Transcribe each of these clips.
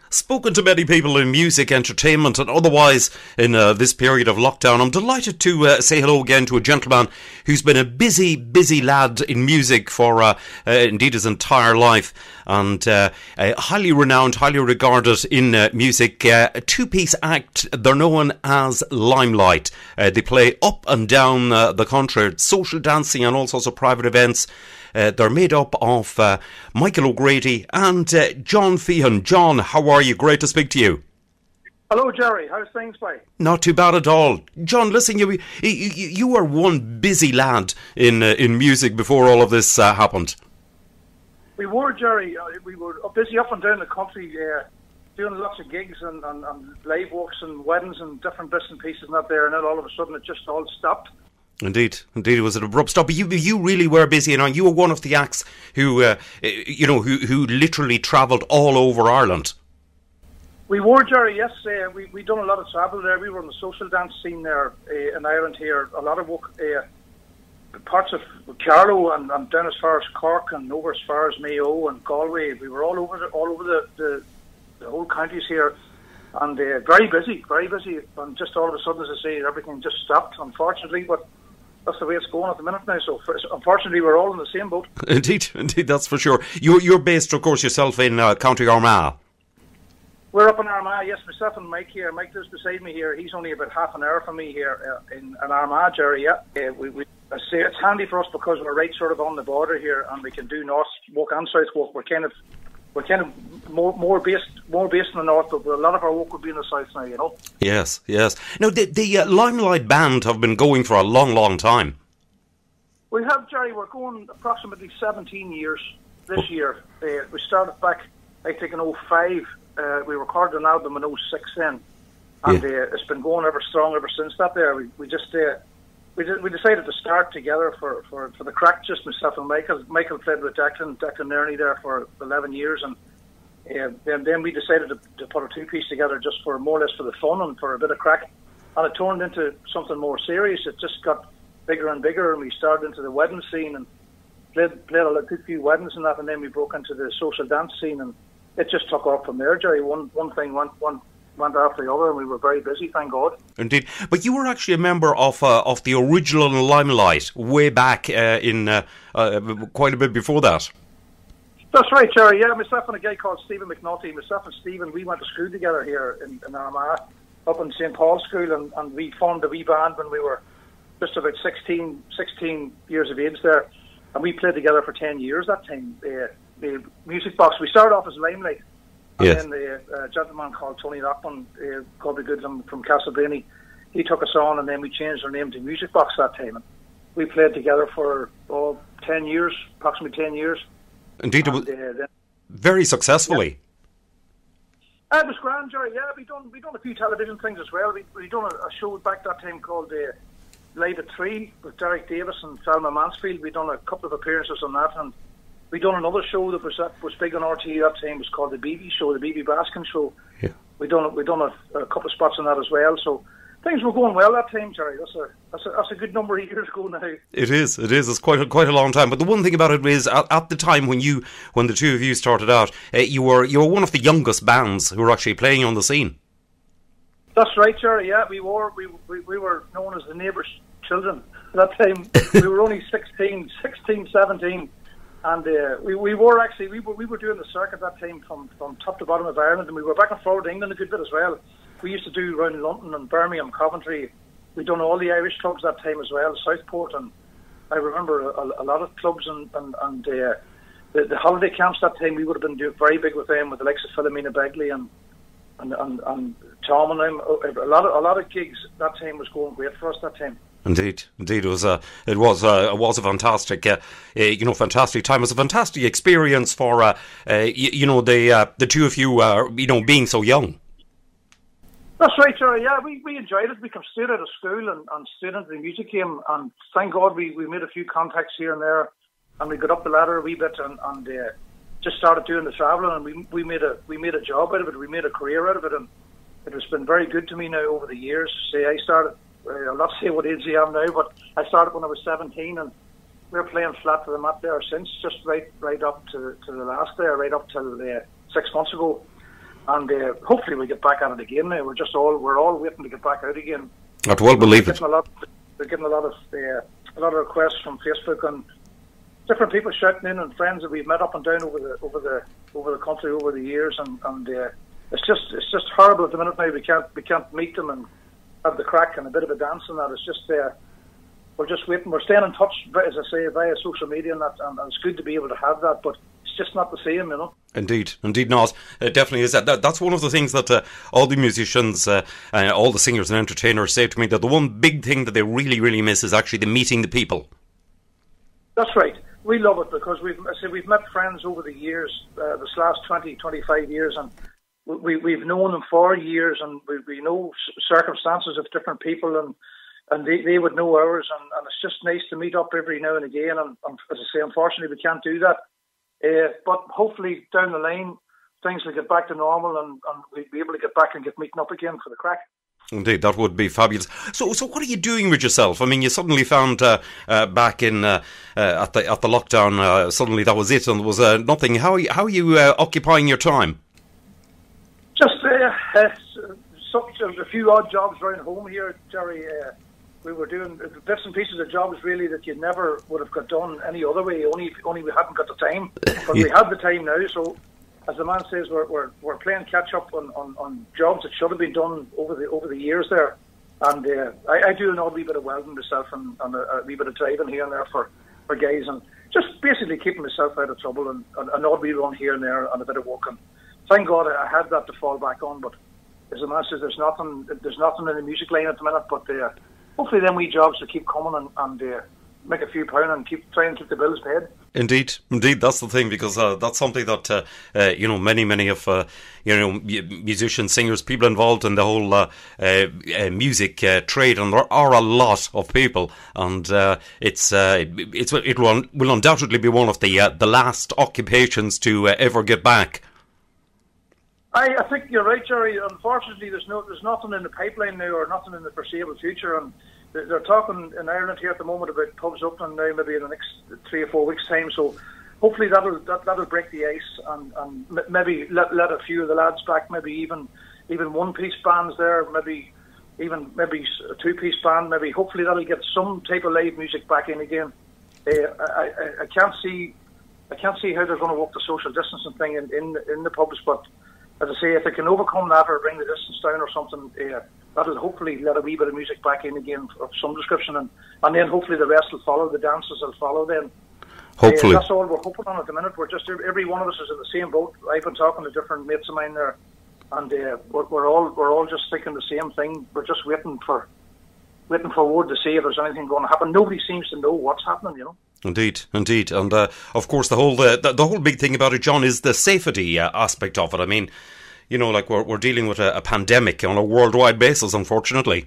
Spoken to many people in music, entertainment and otherwise in this period of lockdown. I'm delighted to say hello again to a gentleman who's been a busy lad in music for indeed his entire life, and highly renowned, highly regarded in music. A two-piece act, they're known as Limelite. They play up and down the country, social dancing and all sorts of private events. They're made up of Michael O'Grady and John Feighan. John, how are you? Great to speak to you. Hello, Jerry. How's things, mate? Not too bad at all. John, listen, you were one busy lad in music before all of this happened. We were, Jerry. We were busy up and down the country, doing lots of gigs and live walks and weddings and different bits and pieces and that there, and then all of a sudden it just all stopped. Indeed, it was an abrupt stop. But you really were busy, and you were one of the acts who literally travelled all over Ireland. We were, Jerry. Yes, we done a lot of travel there. We were on the social dance scene there in Ireland here. A lot of work, parts of Carlow and down as far as Cork and over as far as Mayo and Galway. We were all over the whole counties here. And very busy. And just all of a sudden, as I say, everything just stopped, unfortunately. But that's the way it's going at the minute now. So unfortunately, we're all in the same boat. Indeed, that's for sure. You're based, of course, yourself in County Armagh. We're up in Armagh, yes. Myself and Mike here. Mike lives beside me here. He's only about half an hour from me here in Armagh, Jerry. Yeah, I say it's handy for us because we're right sort of on the border here, and we can do north walk and south walk. We're kind of more based in the north, but a lot of our work would be in the south now, you know. Yes. Now, the Limelight band have been going for a long time. We have, Jerry. We're going approximately 17 years this year. We started back, I think, in 05. We recorded an album in 06 then, and it's been going ever strong ever since that. There, we decided to start together for the crack, just myself and Michael. Michael played with Declan Nerney there for 11 years, and then we decided to put a two-piece together just for more or less for the fun and for a bit of crack. And it turned into something more serious. It just got bigger and bigger, and we started into the wedding scene and played a few weddings and that, and then we broke into the social dance scene, and it just took off from there, Jerry. One thing went after the other, and we were very busy, thank God. Indeed. But you were actually a member of the original Limelite way back in quite a bit before that. That's right, Jerry. Yeah, myself and a guy called Stephen McNulty. Myself and Stephen, we went to school together here in Armagh, up in St. Paul's School, and we formed a wee band when we were just about 16 years of age there. And we played together for 10 years that time. The music box, we started off as Limelite. And then the gentleman called Tony Lockman, called the Goodlam from Castlebraney, he took us on, and then we changed our name to Music Box that time. And we played together for 10 years, approximately 10 years. Indeed, it was very successfully. It was grand, Jerry. Yeah, we done a few television things as well. We done a show back that time called Live at 3 with Derek Davis and Thelma Mansfield. We done a couple of appearances on that, and we done another show that was big on RTE that time. It was called the BB Show, the BB Baskin Show. Yeah. We done a couple of spots on that as well. So things were going well that time, Jerry. That's a good number of years ago now. It is. It's quite a long time. But the one thing about it is, at the time when the two of you started out, you were one of the youngest bands who were actually playing on the scene. That's right, Jerry. Yeah, we were known as the neighbours' children at that time. We were only 16, 17. And we were doing the circuit that time from top to bottom of Ireland, and we were back and forward to England a good bit as well. We used to do around London and Birmingham, Coventry. We done all the Irish clubs that time as well, Southport, and I remember a lot of clubs and the holiday camps that time. We would have been doing very big with them, with the likes of Philomena Begley and Tom and them. A lot of gigs that time was going great for us that time. Indeed, it was a fantastic, fantastic time. It was a fantastic experience for, the two of you, being so young. That's right, Jerry. Yeah, we enjoyed it. We came straight out of school and straight into the music game, and thank God we made a few contacts here and there, and we got up the ladder a wee bit and just started doing the travelling, and we made a job out of it. We made a career out of it, and it has been very good to me now over the years. I started. I'll not say what age I am now, but I started when I was 17, and we're playing flat to the mat there since, just right up to the last there, right up till 6 months ago. and hopefully we get back at it again. Now we're all waiting to get back out again. I'd well believe it. We're getting a lot of requests from Facebook and different people shouting in, and friends that we've met up and down over the country over the years, and it's just horrible at the minute now. We can't meet them and have the crack and a bit of a dance and that. It's just we're just waiting. We're staying in touch, as I say, via social media and that, and it's good to be able to have that, but it's just not the same, you know. Indeed not. It definitely is. That's one of the things that all the musicians, all the singers and entertainers say to me, that the one big thing that they really, really miss is actually the meeting the people. That's right. We love it because we've met friends over the years, this last 20, 25 years, and we've known them for years, and we know circumstances of different people, and they would know ours, and it's just nice to meet up every now and again. And as I say, unfortunately, we can't do that. But hopefully down the line, things will get back to normal, and we'll be able to get back and get meeting up again for the crack. Indeed, that would be fabulous. So what are you doing with yourself? I mean, you suddenly found back in at the lockdown, suddenly that was it, and there was nothing. How are you occupying your time? Just a few odd jobs around home here, Jerry. We were doing bits and pieces of jobs really that you never would have got done any other way. Only we hadn't got the time, but we have the time now. So, as the man says, we're playing catch up on jobs that should have been done over the years there. And I do an odd wee bit of welding myself and a wee bit of driving here and there for guys, and just basically keeping myself out of trouble, and an odd wee run here and there and a bit of walking. Thank God I had that to fall back on. But as the man says, there's nothing in the music line at the minute. But hopefully them wee jobs will keep coming and make a few pound and try and keep the bills paid. Indeed, that's the thing, because that's something that many of musicians, singers, people involved in the whole music trade, and there are a lot of people, and it will undoubtedly be one of the last occupations to ever get back. I think you're right, Jerry. Unfortunately, there's nothing in the pipeline now, or nothing in the foreseeable future, and they're talking in Ireland here at the moment about pubs opening now, maybe in the next 3 or 4 weeks' time. So hopefully that'll break the ice, and maybe let a few of the lads back. Maybe even one-piece bands there. Maybe a two-piece band. Maybe hopefully that'll get some type of live music back in again. I can't see how they're going to work the social distancing thing in the pubs, but as I say, if they can overcome that or bring the distance down or something, that'll hopefully let a wee bit of music back in again of some description, and then hopefully the rest will follow. The dances will follow then. Hopefully. That's all we're hoping on at the minute. We're just, every one of us is in the same boat. I've been talking to different mates of mine there, and we're all just thinking the same thing. We're just waiting for word to see if there's anything going to happen. Nobody seems to know what's happening, you know. Indeed, and of course the whole big thing about it, John, is the safety aspect of it. I mean, like we're dealing with a pandemic on a worldwide basis, unfortunately.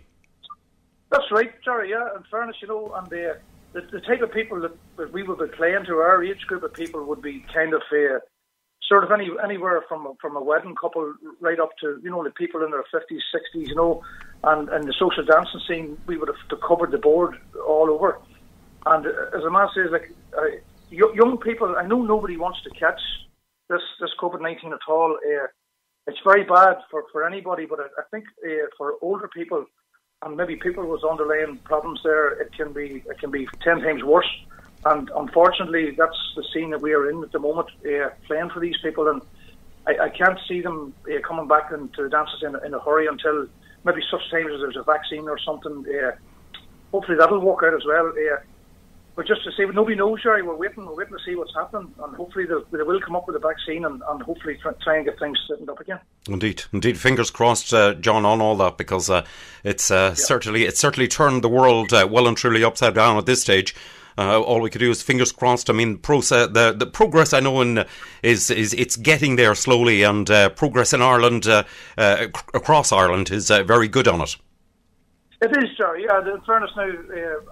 That's right, Jerry. Yeah, in fairness, and the type of people that we would be playing to, our age group of people, would be kind of sort of anywhere from a wedding couple right up to the people in their 50s, 60s, and the social dancing scene, we would have covered the board all over. And as a man says, young people, I know nobody wants to catch this COVID-19 at all. It's very bad for anybody, but I think for older people and maybe people with underlying problems there, it can be 10 times worse. And unfortunately, that's the scene that we are in at the moment, playing for these people. And I can't see them coming back into the dances in a hurry until maybe such times as there's a vaccine or something. Hopefully that'll work out as well. But just to say, nobody knows, Jerry. We're waiting to see what's happening, and hopefully they will come up with a vaccine and hopefully try and get things straightened up again. Indeed. Fingers crossed, John, on all that, because it's certainly turned the world well and truly upside down at this stage. All we could do is fingers crossed. I mean, the progress I know is it's getting there slowly, and progress in Ireland across Ireland is very good on it. It is, Jerry. Yeah, in fairness now,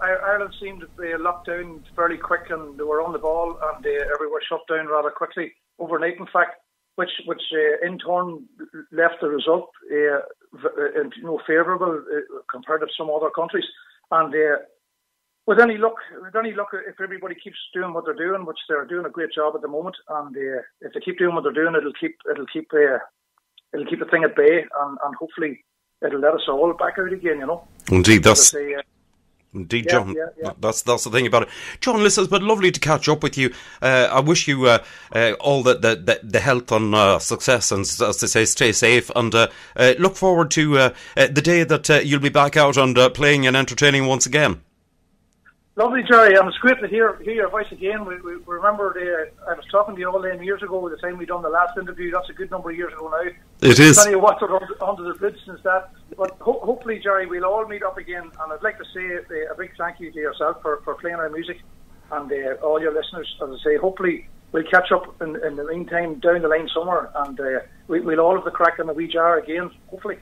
Ireland seemed to be locked down fairly quick, and they were on the ball, and everywhere shut down rather quickly, overnight in fact, which in turn left the result favourable compared to some other countries. And with any luck, if everybody keeps doing what they're doing, which they're doing a great job at the moment, and if they keep doing what they're doing, it'll keep it'll keep the thing at bay, and hopefully it'll let us all back out again, Indeed, that's... Indeed, John. Yeah. That's the thing about it. John, listen, it's been lovely to catch up with you. I wish you all the health and success, and as they say, stay safe. And look forward to the day that you'll be back out and playing and entertaining once again. Lovely, Jerry, and it's great to hear your voice again. We remember I was talking to you all them years ago, the time we done the last interview. That's a good number of years ago now. It is. Plenty of water under the bridge since that. But hopefully, Jerry, we'll all meet up again. And I'd like to say a big thank you to yourself for playing our music, and all your listeners. As I say, hopefully we'll catch up in the meantime down the line somewhere, and we'll all have the crack in the wee jar again, hopefully.